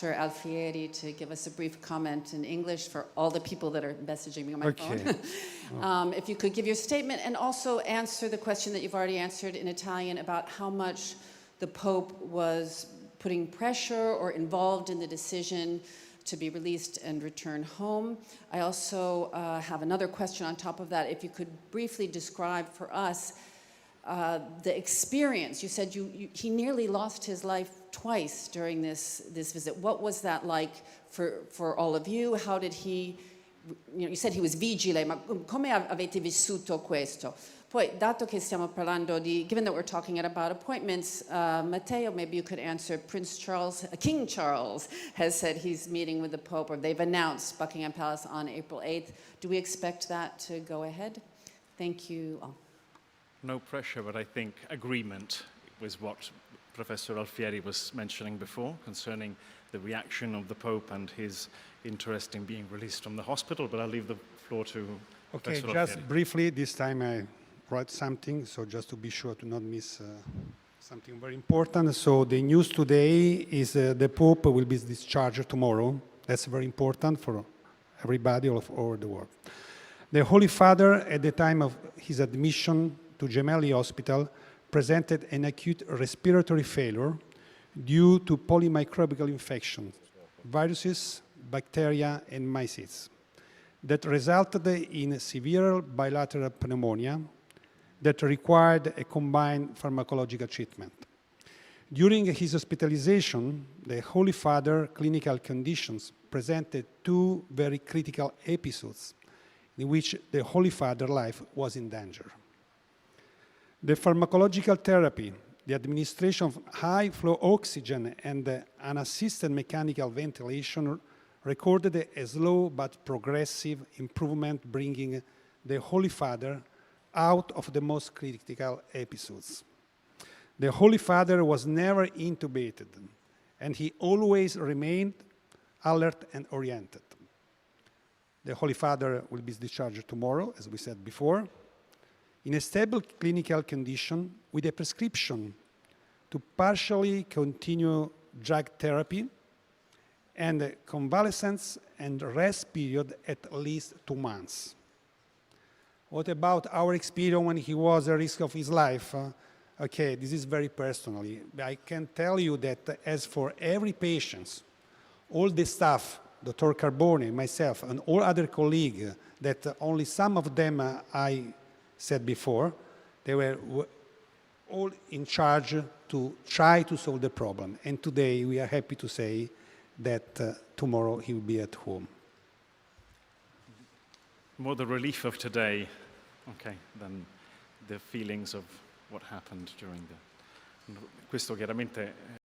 Alfieri to give us a brief comment in English for all the people that are messaging me on my phone. If you could give your statement and also answer the question that you've already answered in Italian about how much the Pope was putting pressure or involved in the decision to be released and return home. I also have another question on top of that. If you could briefly describe for us the experience. You said he nearly lost his life twice during this visit. What was that like for all of you? How did he, you said he was vigile, ma come avete vissuto questo? Poi, dato che stiamo parlando given that we're talking about appointments, Matteo, maybe you could answer. King Charles has said he's meeting with the Pope, or they've announced Buckingham Palace on April 8th. Do we expect that to go ahead? Thank you all. No pressure, but I think agreement was what Professor Alfieri was mentioning before concerning the reaction of the Pope and his interest in being released from the hospital. But I'll leave the floor to Professor Alfieri. Just briefly, this time I wrote something, so just to be sure to not miss something very important. So the news today is the Pope will be discharged tomorrow. That's very important for everybody all over the world. The Holy Father, at the time of his admission to Gemelli Hospital, presented an acute respiratory failure due to polymicrobial infections, viruses, bacteria, and mycetes, that resulted in severe bilateral pneumonia that required a combined pharmacological treatment. During his hospitalization, the Holy Father clinical conditions presented two very critical episodes in which the Holy Father's life was in danger. The pharmacological therapy, the administration of high-flow oxygen, and unassisted mechanical ventilation recorded a slow but progressive improvement, bringing the Holy Father out of the most critical episodes. The Holy Father was never intubated, and he always remained alert and oriented. The Holy Father will be discharged tomorrow, as we said before, in a stable clinical condition with a prescription to partially continue drug therapy and a convalescence and rest period at least 2 months. What about our experience when he was at risk of his life? Okay, this is very personally. I can tell you that as for every patient, all the staff, Dr. Carbone, myself, and all other colleagues, that only some of them I said before, they were all in charge to try to solve the problem. And today we are happy to say that tomorrow he will be at home. More the relief of today, okay, than the feelings of what happened during the... Questo chiaramente